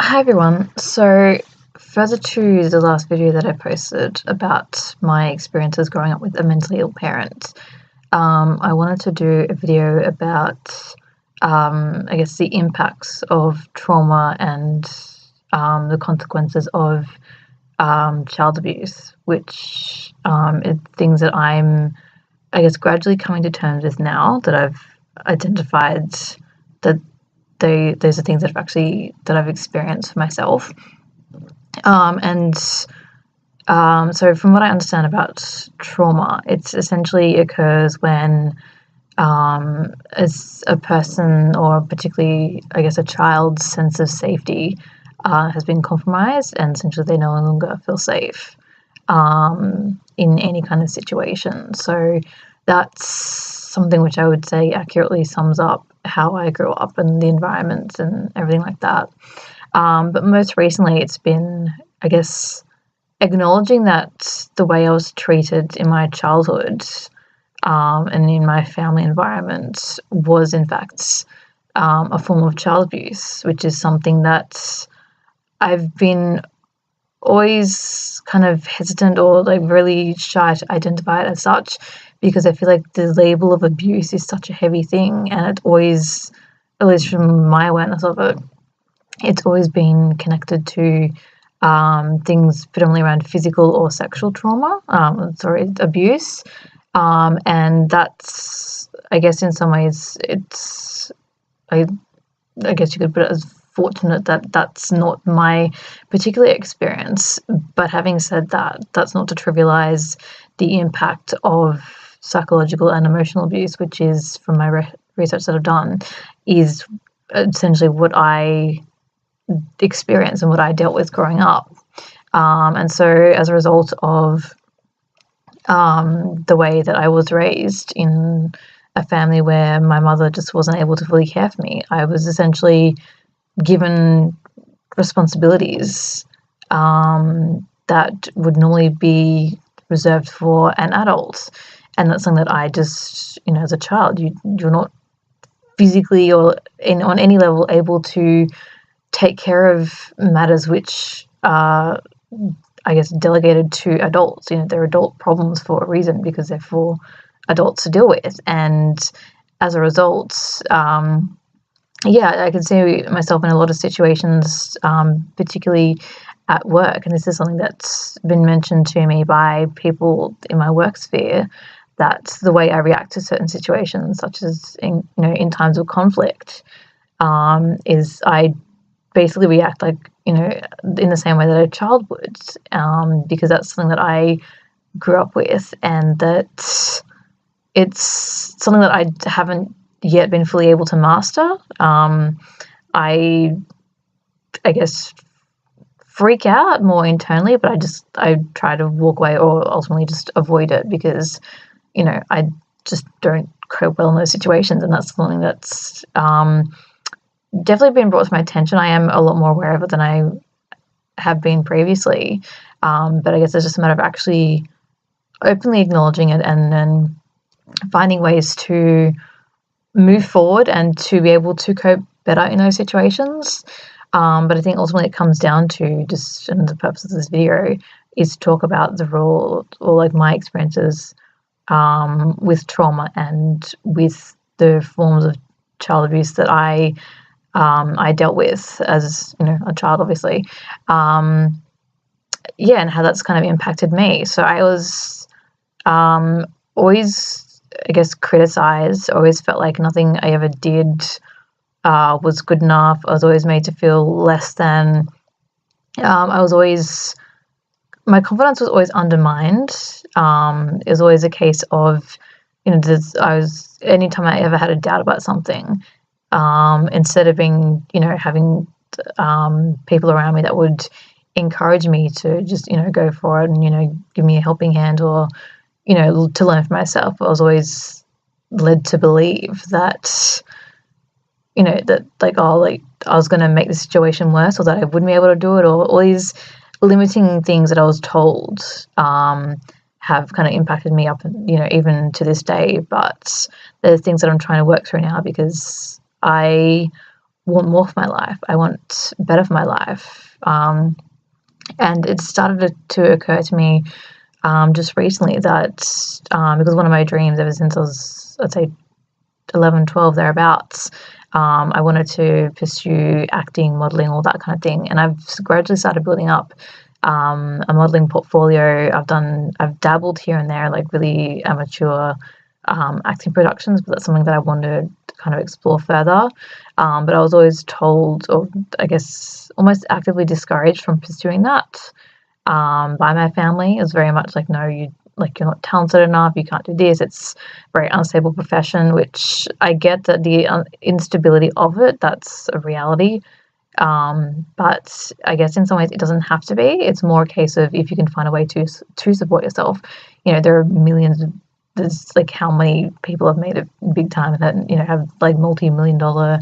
Hi everyone. So, further to the last video that I posted about my experiences growing up with a mentally ill parent, I wanted to do a video about, I guess, the impacts of trauma and the consequences of child abuse, which is things that I'm, I guess, gradually coming to terms with now that I've identified that those are things that I've experienced for myself. So from what I understand about trauma, it essentially occurs when as a person, or particularly, I guess, a child's sense of safety has been compromised, and essentially they no longer feel safe in any kind of situation. So that's something which I would say accurately sums up how I grew up and the environment and everything like that. But most recently, it's been, I guess, acknowledging that the way I was treated in my childhood and in my family environment was, in fact, a form of child abuse, which is something that I've been always kind of hesitant or like really shy to identify it as such, because I feel like the label of abuse is such a heavy thing, and it always, at least from my awareness of it, it's always been connected to things predominantly around physical or sexual trauma, abuse. And that's, I guess, in some ways, I guess you could put it as fortunate that that's not my particular experience. But having said that, that's not to trivialize the impact of psychological and emotional abuse, which is, from my research that I've done, is essentially what I experienced and what I dealt with growing up. And so as a result of the way that I was raised in a family where my mother just wasn't able to fully care for me, I was essentially given responsibilities that would normally be reserved for an adult. And that's something that I just, as a child, you're not physically or on any level able to take care of matters which are, I guess, delegated to adults. They're adult problems for a reason, because they're for adults to deal with. And as a result, I can see myself in a lot of situations, particularly at work. And this is something that's been mentioned to me by people in my work sphere, that the way I react to certain situations, such as in times of conflict, is I basically react like, in the same way that a child would, because that's something that I grew up with, and that it's something that I haven't yet been fully able to master. I guess freak out more internally, but I try to walk away or ultimately just avoid it, because I just don't cope well in those situations. And that's something that's definitely been brought to my attention. I am a lot more aware of it than I have been previously. But I guess it's just a matter of actually openly acknowledging it and then finding ways to move forward and to be able to cope better in those situations. But I think ultimately it comes down to, just, and the purpose of this video is to talk about the role, or like my experiences with trauma and with the forms of child abuse that I dealt with as a child, obviously. And how that's kind of impacted me. So I was always, I guess, criticized. Always felt like nothing I ever did was good enough. I was always made to feel less than. My confidence was always undermined. It was always a case of, anytime I ever had a doubt about something, instead of being, having people around me that would encourage me to just, go for it and, give me a helping hand, or, to learn for myself, I was always led to believe that, I was going to make the situation worse, or that I wouldn't be able to do it, or all these limiting things that I was told have kind of impacted me up, even to this day. But there's things that I'm trying to work through now, because I want more for my life. I want better for my life. And it started to occur to me just recently that because one of my dreams ever since I was, I'd say, 11, 12, thereabouts, I wanted to pursue acting, modeling, all that kind of thing. And I've gradually started building up a modeling portfolio. I've dabbled here and there, like really amateur acting productions, but that's something that I wanted to kind of explore further. But I was always told, or I guess almost actively discouraged from pursuing that by my family. It was very much like, no, you're not talented enough, you can't do this, it's a very unstable profession, which I get that the instability of it, that's a reality. But I guess in some ways it doesn't have to be. It's more a case of if you can find a way to support yourself. There are millions of, there's like how many people have made it big time and that, have like multi-million dollar,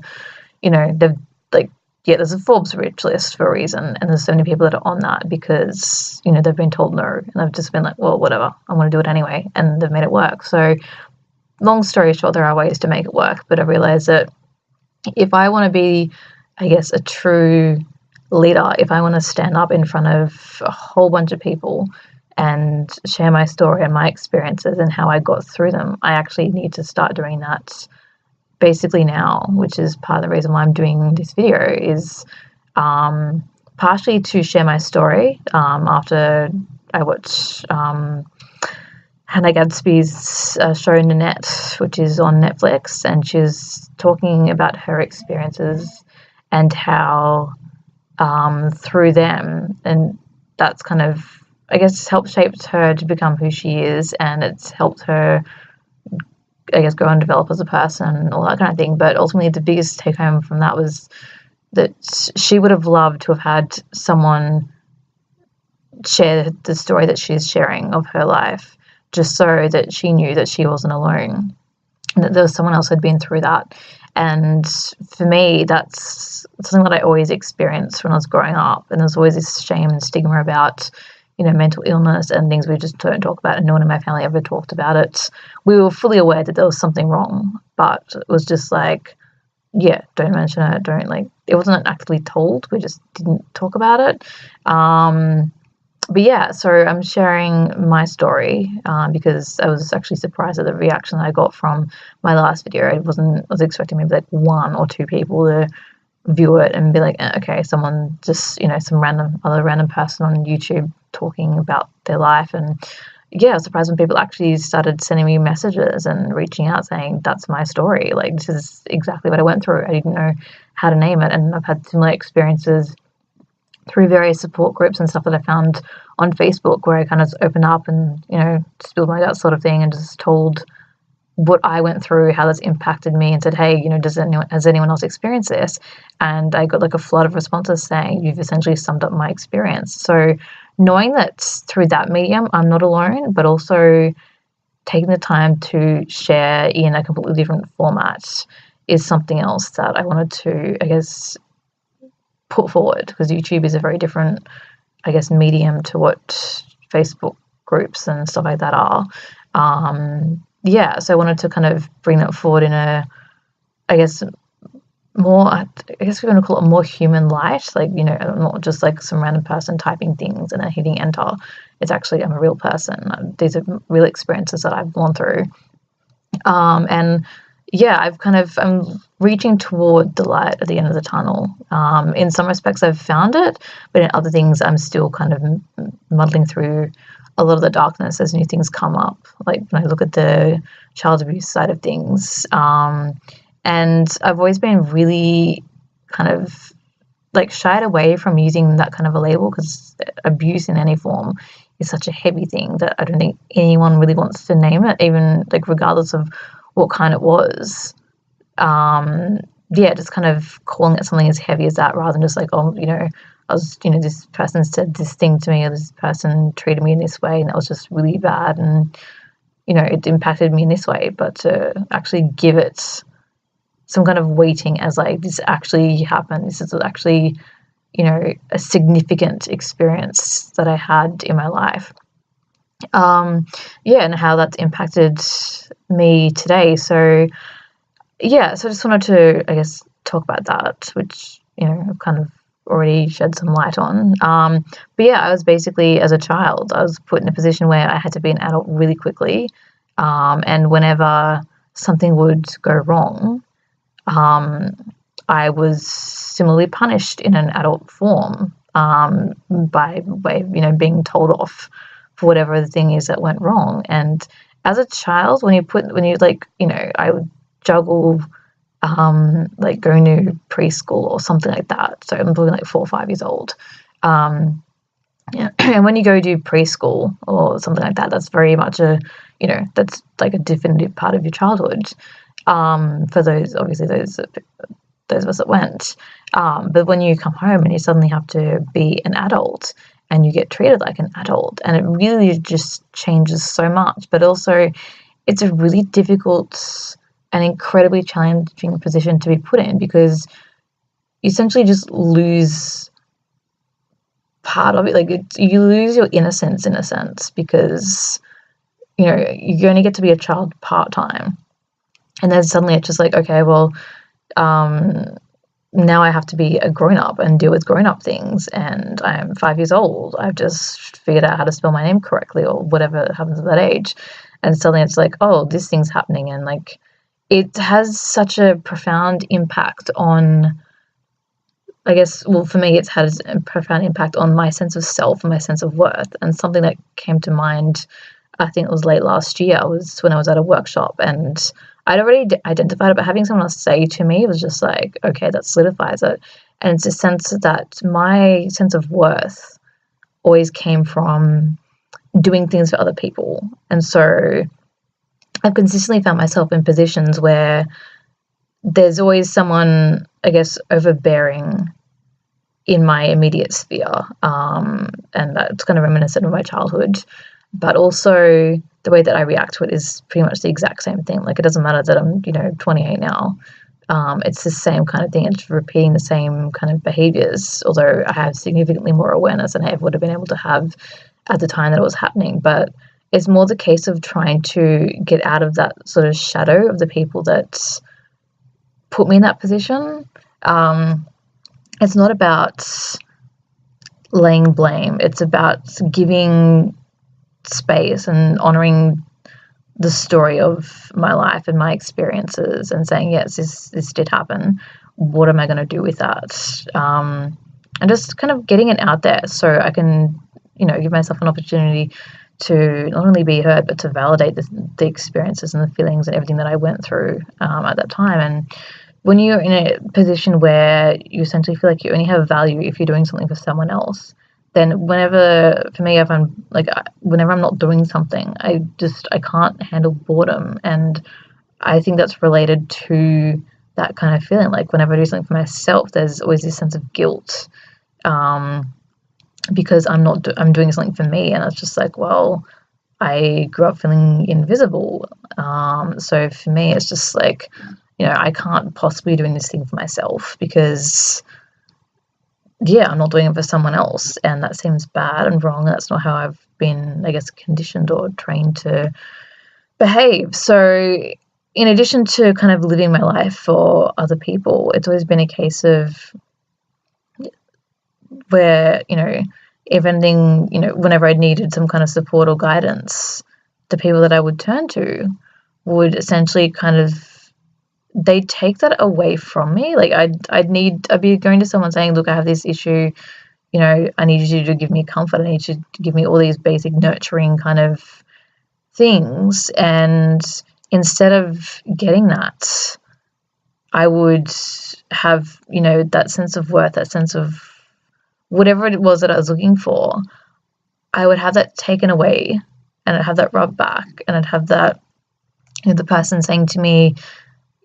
they've like, yeah, there's a Forbes rich list for a reason, and there's so many people that are on that because, they've been told no, and they've just been like, well, whatever, I'm going to do it anyway, and they've made it work. So long story short, there are ways to make it work, but I realized that if I want to be, I guess, a true leader, if I want to stand up in front of a whole bunch of people and share my story and my experiences and how I got through them, I actually need to start doing that basically now, which is part of the reason why I'm doing this video, is partially to share my story after I watched Hannah Gadsby's show Nanette, which is on Netflix, and she was talking about her experiences and how through them, and that's kind of, I guess, helped shape her to become who she is, and it's helped her, I guess, grow and develop as a person, all that kind of thing. But ultimately, the biggest take home from that was that she would have loved to have had someone share the story that she's sharing of her life, just so that she knew that she wasn't alone, and that there was someone else who had been through that. And for me, that's something that I always experienced when I was growing up, and there's always this shame and stigma about mental illness and things we just don't talk about, and no one in my family ever talked about it. We were fully aware that there was something wrong, but it was just like, yeah, don't mention it, it wasn't actively told, we just didn't talk about it. But yeah, so I'm sharing my story because I was actually surprised at the reaction that I got from my last video. I was expecting maybe like 1 or 2 people to view it and be like, okay, someone just, some random person on YouTube talking about their life. And yeah, I was surprised when people actually started sending me messages and reaching out saying, that's my story, like this is exactly what I went through, I didn't know how to name it. And I've had similar experiences through various support groups and stuff that I found on Facebook, where I kind of opened up and spilled my guts sort of thing, and just told what I went through, how that's impacted me, and said, hey, has anyone else experienced this? And I got like a flood of responses saying, you've essentially summed up my experience. So knowing that through that medium I'm not alone, but also taking the time to share in a completely different format is something else that I wanted to, I guess, put forward, because YouTube is a very different, I guess, medium to what Facebook groups and stuff like that are. Yeah, so I wanted to kind of bring that forward in a, I guess, more, I guess we're going to call it more human light, like, not just like some random person typing things and then hitting enter. It's actually, I'm a real person. These are real experiences that I've gone through. And yeah, I'm reaching toward the light at the end of the tunnel. In some respects I've found it, but in other things I'm still kind of muddling through a lot of the darkness as new things come up. Like when I look at the child abuse side of things, and I've always been really kind of like shied away from using that kind of a label, because abuse in any form is such a heavy thing that I don't think anyone really wants to name it, even like regardless of what kind it was. Yeah, just kind of calling it something as heavy as that, rather than just like, oh, I was, this person said this thing to me, or this person treated me in this way, and that was just really bad, and it impacted me in this way. But to actually give it some kind of weighting as like, this actually happened, this is actually a significant experience that I had in my life, yeah, and how that's impacted me today. So yeah, so I just wanted to, I guess, talk about that, which, I've kind of already shed some light on. But yeah, I was basically, as a child, I was put in a position where I had to be an adult really quickly. And whenever something would go wrong, I was similarly punished in an adult form, by way of, being told off for whatever the thing is that went wrong. And as a child, I would juggle, like going to preschool or something like that. So I'm talking like 4 or 5 years old. Yeah. And when you go to preschool or something like that, that's very much that's like a definitive part of your childhood. For those, obviously, those of us that went. But when you come home and you suddenly have to be an adult and you get treated like an adult, and it really just changes so much. But also, it's a really difficult and incredibly challenging position to be put in, because you essentially just lose part of it. Like, you lose your innocence in a sense, because you only get to be a child part-time, and then suddenly it's just like, okay, well, now I have to be a grown-up and deal with grown-up things, and I'm 5 years old. I've just figured out how to spell my name correctly, or whatever happens at that age, and suddenly it's like, oh, this thing's happening. And like, it has such a profound impact on, I guess, well, for me, it's had a profound impact on my sense of self and my sense of worth. And something that came to mind, I think it was late last year, was when I was at a workshop, and I'd already identified it, but having someone else say to me was just like, okay, that solidifies it. And it's a sense that my sense of worth always came from doing things for other people. And so I've consistently found myself in positions where there's always someone, I guess, overbearing in my immediate sphere. And that's kind of reminiscent of my childhood. But also the way that I react to it is pretty much the exact same thing. Like, it doesn't matter that I'm, 28 now. It's the same kind of thing. It's repeating the same kind of behaviors, although I have significantly more awareness than I ever would have been able to have at the time that it was happening. But it's more the case of trying to get out of that sort of shadow of the people that put me in that position. It's not about laying blame. It's about giving space and honoring the story of my life and my experiences, and saying, yes, this did happen. What am I going to do with that? And just kind of getting it out there so I can, give myself an opportunity to not only be heard, but to validate the experiences and the feelings and everything that I went through at that time. And when you're in a position where you essentially feel like you only have value if you're doing something for someone else, then whenever I'm not doing something, I can't handle boredom. And I think that's related to that kind of feeling. Like, whenever I do something for myself, there's always this sense of guilt, because I'm doing something for me, and it's just like, well, I grew up feeling invisible. So for me, it's just like, I can't possibly be doing this thing for myself, because I'm not doing it for someone else, and that seems bad and wrong. That's not how I've been, I guess, conditioned or trained to behave. So in addition to kind of living my life for other people, it's always been a case of where, if anything, whenever I needed some kind of support or guidance, the people that I would turn to would essentially kind of, they take that away from me. Like, I'd be going to someone saying, look, I have this issue, I need you to give me comfort. I need you to give me all these basic nurturing kind of things. And instead of getting that, I would have, that sense of worth, that sense of whatever it was that I was looking for, I would have that taken away, and I'd have that rubbed back, and I'd have that, the person saying to me,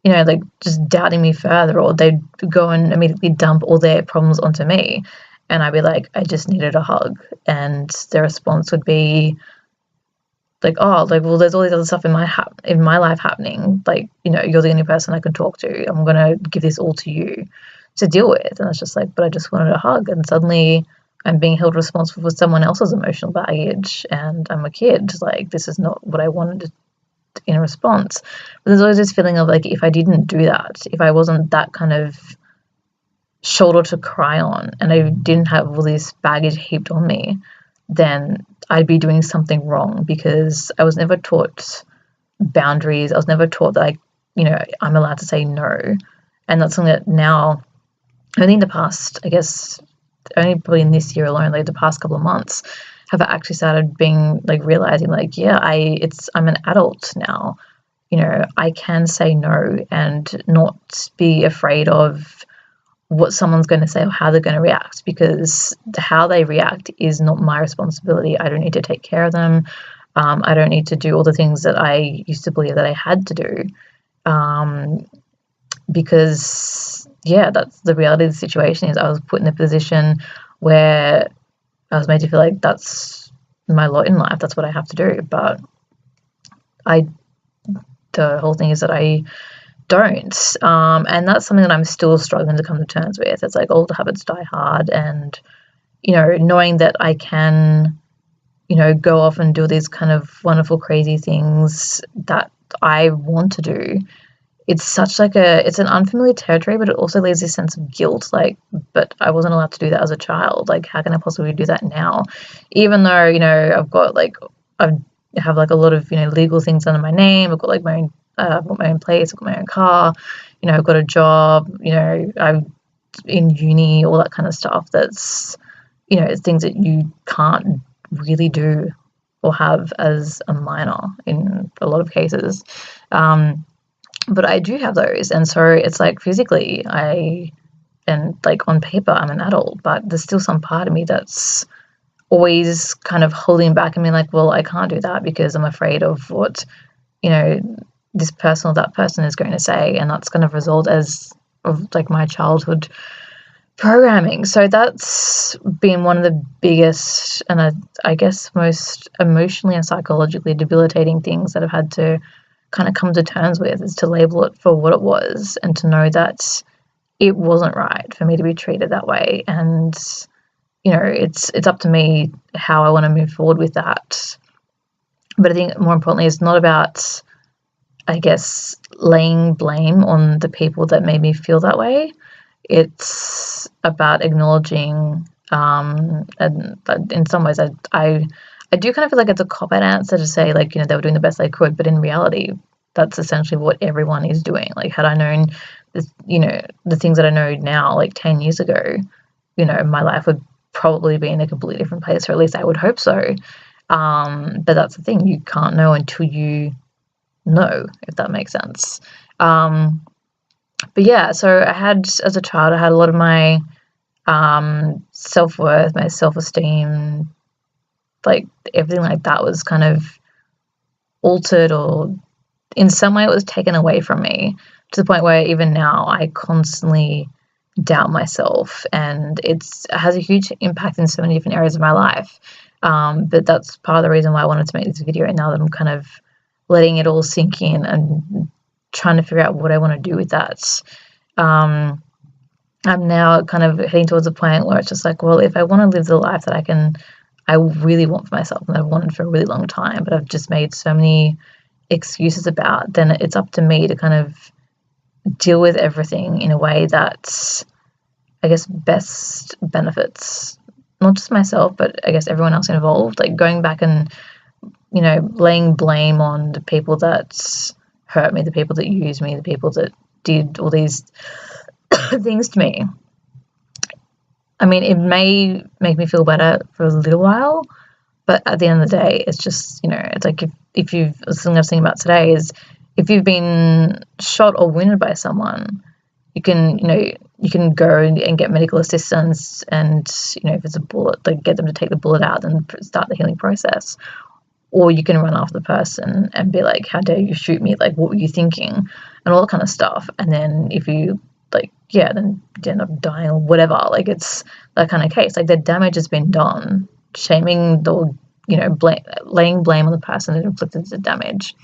like, just doubting me further, or they'd go and immediately dump all their problems onto me, and I'd be like, I just needed a hug. And their response would be like, oh, like, well, there's all this other stuff in my life happening. Like, you're the only person I can talk to. I'm going to give this all to you to deal with. And it's just like, but I just wanted a hug. And suddenly I'm being held responsible for someone else's emotional baggage, and I'm a kid. Like, this is not what I wanted in response. But there's always this feeling of like, if I didn't do that, if I wasn't that kind of shoulder to cry on, and I didn't have all this baggage heaped on me, then I'd be doing something wrong, because I was never taught boundaries. I was never taught that I'm allowed to say no. And that's something that now, only in the past, I guess, only probably in this year alone, like the past couple of months, have I actually started being like realizing like, yeah, I'm an adult now. I can say no and not be afraid of what someone's going to say or how they're going to react, because how they react is not my responsibility. I don't need to take care of them. I don't need to do all the things that I used to believe that I had to do, because, yeah, that's the reality of the situation. Is I was put in a position where I was made to feel like that's my lot in life. That's what I have to do. But the whole thing is that I don't. And that's something that I'm still struggling to come to terms with. It's like old habits die hard, and, knowing that I can, go off and do these kind of wonderful, crazy things that I want to do. It's such like it's an unfamiliar territory, but it also leaves this sense of guilt. Like, but I wasn't allowed to do that as a child. Like, how can I possibly do that now? Even though, I've got like, I have like a lot of, legal things under my name. I've got like I've got my own place, I've got my own car, I've got a job, I'm in uni, all that kind of stuff. That's, it's things that you can't really do or have as a minor in a lot of cases. But I do have those. And so it's like physically and like on paper, I'm an adult, but there's still some part of me that's always kind of holding back and being like, well, I can't do that because I'm afraid of what, this person or that person is going to say, and that's going to result as of like my childhood programming. So that's been one of the biggest and I guess most emotionally and psychologically debilitating things that I've had to kind of come to terms with, is to label it for what it was and to know that it wasn't right for me to be treated that way. And it's up to me how I want to move forward with that. But I think more importantly, it's not about, I guess, laying blame on the people that made me feel that way. It's about acknowledging, and in some ways I do kind of feel like it's a cop-out answer to say, like, they were doing the best they could, but in reality, that's essentially what everyone is doing. Like, had I known this, the things that I know now, like 10 years ago, my life would probably be in a completely different place, or at least I would hope so. But that's the thing, you can't know until you know, if that makes sense. But yeah, so as a child, I had a lot of my self-worth, my self-esteem, like everything like that was kind of altered, or in some way it was taken away from me, to the point where even now I constantly doubt myself, and it has a huge impact in so many different areas of my life. But that's part of the reason why I wanted to make this video, and now that I'm kind of letting it all sink in and trying to figure out what I want to do with that. I'm now kind of heading towards a point where it's just like, well, if I want to live the life that I really want for myself, and I've wanted for a really long time, but I've just made so many excuses about, then it's up to me to kind of deal with everything in a way that, I guess, best benefits not just myself, but I guess everyone else involved. Like, going back and, laying blame on the people that hurt me, the people that used me, the people that did all these things to me. I mean, it may make me feel better for a little while, but at the end of the day, it's just, it's like if you've, something I was thinking about today is, if you've been shot or wounded by someone, you can go and get medical assistance, and, if it's a bullet, like, get them to take the bullet out and start the healing process. Or you can run after the person and be like, how dare you shoot me? Like, what were you thinking? And all that kind of stuff. And then if you, like, then you end up dying or whatever. Like, it's that kind of case. Like, the damage has been done. Shaming or, laying blame on the person that inflicted the damage.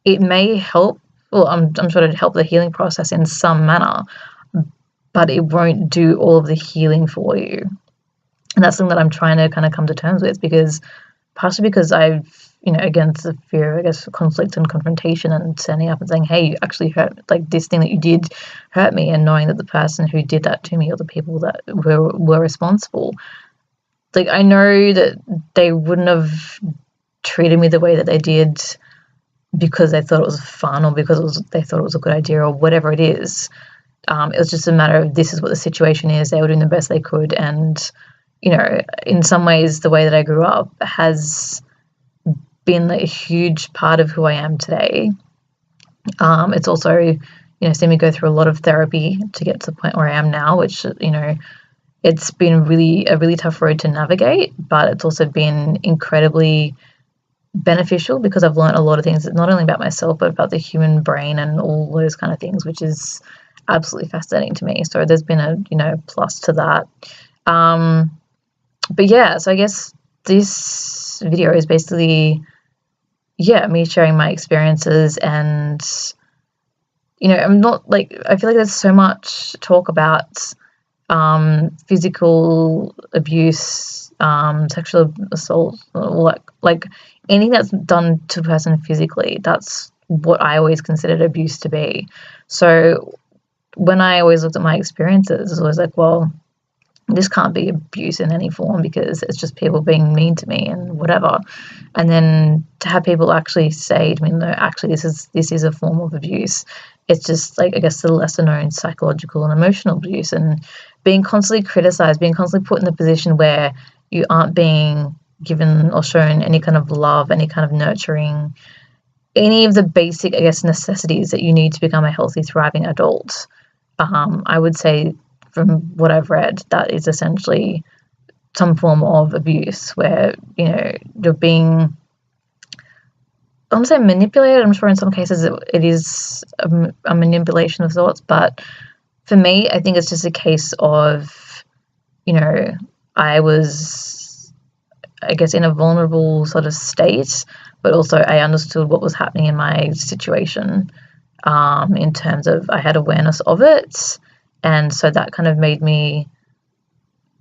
It may help. Well, I'm sure it'd help the healing process in some manner, but it won't do all of the healing for you. And that's something that I'm trying to kind of come to terms with, because partially because I've, against the fear, I guess, conflict and confrontation, and standing up and saying, hey, you actually hurt, like, this thing that you did hurt me, and knowing that the person who did that to me, or the people that were responsible, like, I know that they wouldn't have treated me the way that they did because they thought it was fun, or because they thought it was a good idea, or whatever it is. It was just a matter of, this is what the situation is. They were doing the best they could, and in some ways, the way that I grew up has been a huge part of who I am today. It's also, seen me go through a lot of therapy to get to the point where I am now, which, it's been a really tough road to navigate, but it's also been incredibly beneficial because I've learned a lot of things, not only about myself, but about the human brain and all those kind of things, which is absolutely fascinating to me. So there's been a, plus to that. But yeah, so I guess this video is basically, me sharing my experiences, and, I'm not like, I feel like there's so much talk about physical abuse, sexual assault, like anything that's done to a person physically. That's what I always considered abuse to be. So when I always looked at my experiences, it was always like, well, this can't be abuse in any form because it's just people being mean to me and whatever. And then to have people actually say to me, no, actually this is a form of abuse. It's just like, I guess, the lesser known psychological and emotional abuse, and being constantly criticized, being constantly put in the position where you aren't being given or shown any kind of love, any kind of nurturing, any of the basic, I guess, necessities that you need to become a healthy, thriving adult. I would say, from what I've read, that is essentially some form of abuse where, you're being, I won't say manipulated. I'm sure in some cases it is a manipulation of sorts, but for me, I think it's just a case of, I was, I guess, in a vulnerable sort of state, but also I understood what was happening in my situation, in terms of I had awareness of it. And so that kind of made me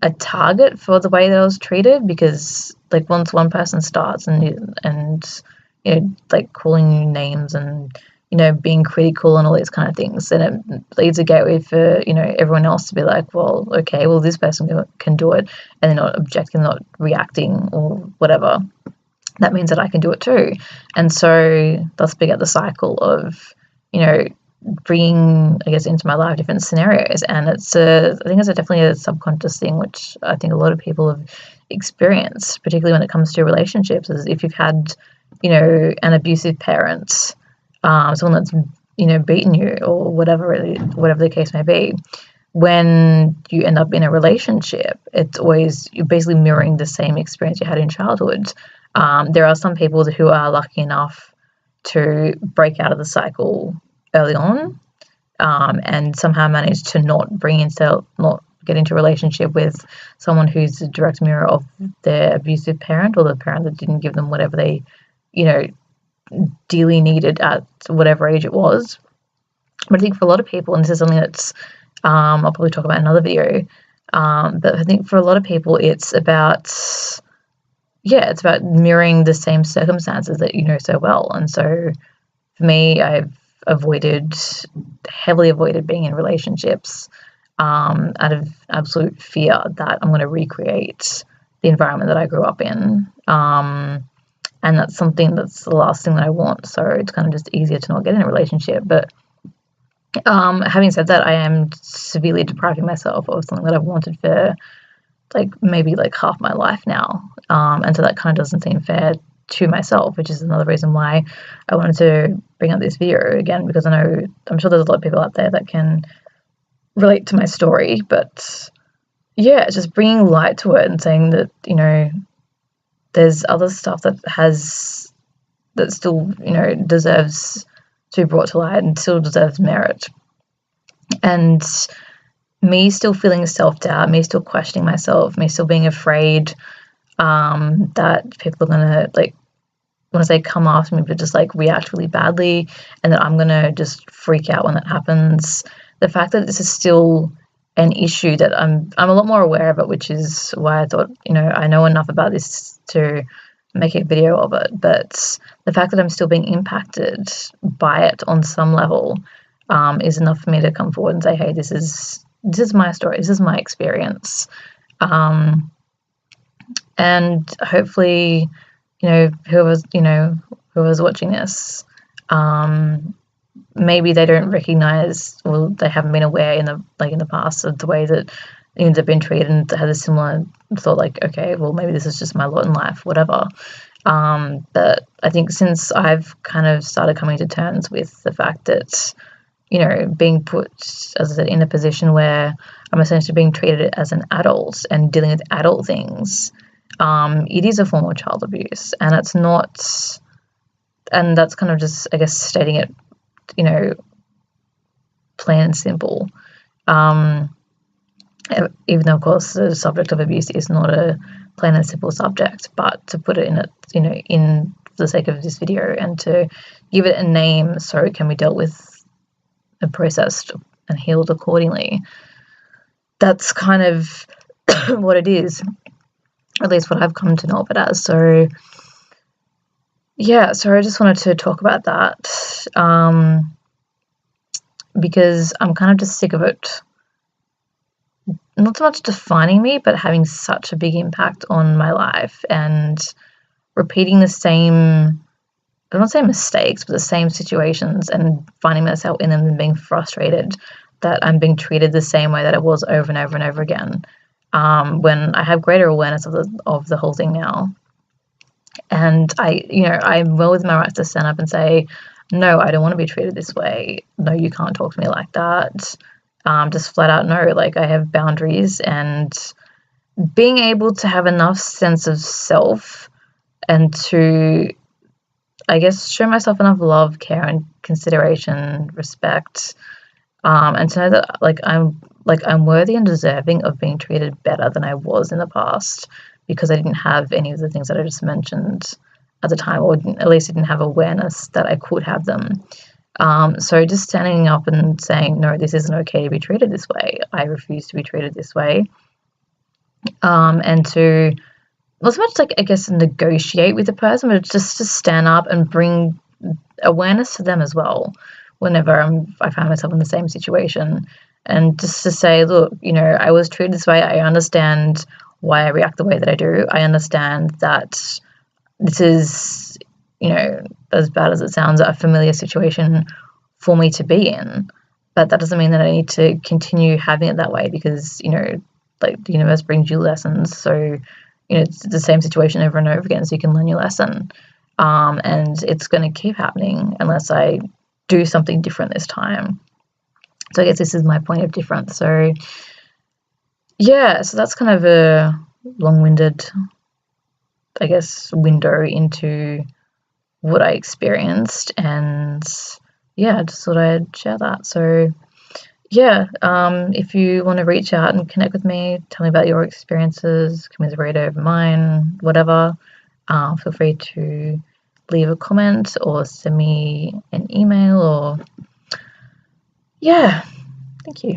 a target for the way that I was treated, because like once one person starts and like calling you names and, being critical and all these kind of things, then it leads a gateway for, everyone else to be like, well, okay, well, this person can do it, and they're not objecting, not reacting or whatever. That means that I can do it too. And so thus beget the cycle of, bringing, I guess, into my life different scenarios. And I think it's definitely a subconscious thing, which I think a lot of people have experienced, particularly when it comes to relationships, is if you've had, an abusive parent, someone that's, beaten you or whatever the case may be, when you end up in a relationship, it's always, you're basically mirroring the same experience you had in childhood. There are some people who are lucky enough to break out of the cycle early on, and somehow manage to not get into a relationship with someone who's a direct mirror of their abusive parent, or the parent that didn't give them whatever they, dearly needed at whatever age it was. But I think for a lot of people, and this is something that's, I'll probably talk about in another video, but I think for a lot of people, it's about mirroring the same circumstances that you know so well. And so for me, I've heavily avoided being in relationships, out of absolute fear that I'm going to recreate the environment that I grew up in. And that's something that's the last thing that I want. So it's kind of just easier to not get in a relationship. But having said that, I am severely depriving myself of something that I've wanted for maybe half my life now. And so that kind of doesn't seem fair to myself, which is another reason why I wanted to bring up this video again, because I'm sure there's a lot of people out there that can relate to my story. But yeah, it's just bringing light to it and saying that, there's other stuff that still, deserves to be brought to light and still deserves merit. And me still feeling self-doubt, me still questioning myself, me still being afraid that people are going to, when I say come after me, but just react really badly, and that I'm going to just freak out when that happens. The fact that this is still an issue that I'm a lot more aware of it, which is why I thought, I know enough about this to make a video of it, but the fact that I'm still being impacted by it on some level is enough for me to come forward and say, hey, this is my story, this is my experience. And hopefully, whoever's watching this, maybe they don't recognize, or they haven't been aware in the past of the way that they've been treated, and had a similar thought, like, okay, well, maybe this is just my lot in life, whatever. But I think since I've kind of started coming to terms with the fact that, being put, as I said, in a position where I'm essentially being treated as an adult and dealing with adult things, it is a form of child abuse, and it's not, and that's kind of just, I guess, stating it, plain and simple. Even though, of course, the subject of abuse is not a plain and simple subject, but to put it in in the sake of this video, and to give it a name so it can be dealt with and processed and healed accordingly, that's kind of what it is, or at least what I've come to know of it as. So yeah, so I just wanted to talk about that, because I'm kind of just sick of it not so much defining me, but having such a big impact on my life, and repeating the same, I don't want to say mistakes, but the same situations, and finding myself in them and being frustrated that I'm being treated the same way that it was over and over and over again, when I have greater awareness of the whole thing now. And I'm well within my rights to stand up and say, no, I don't want to be treated this way. No, you can't talk to me like that. Just flat out no. Like, I have boundaries, and being able to have enough sense of self, and to, I guess, show myself enough love, care, and consideration, respect, and to know that I'm worthy and deserving of being treated better than I was in the past, because I didn't have any of the things that I just mentioned at the time, or at least I didn't have awareness that I could have them. So just standing up and saying, no, this isn't okay to be treated this way. I refuse to be treated this way. And to not so much, I guess, negotiate with the person, but just to stand up and bring awareness to them as well whenever I find myself in the same situation. And just to say, look, I was treated this way. I understand why I react the way that I do. I understand that this is, as bad as it sounds, a familiar situation for me to be in. But that doesn't mean that I need to continue having it that way, because, the universe brings you lessons. So, it's the same situation over and over again, so you can learn your lesson. And it's going to keep happening unless I do something different this time. So I guess this is my point of difference. So yeah, so that's kind of a long-winded, I guess, window into what I experienced, and yeah, I just thought I'd share that. So yeah, if you want to reach out and connect with me, tell me about your experiences, commiserate over mine, whatever, feel free to leave a comment or send me an email, or yeah, thank you.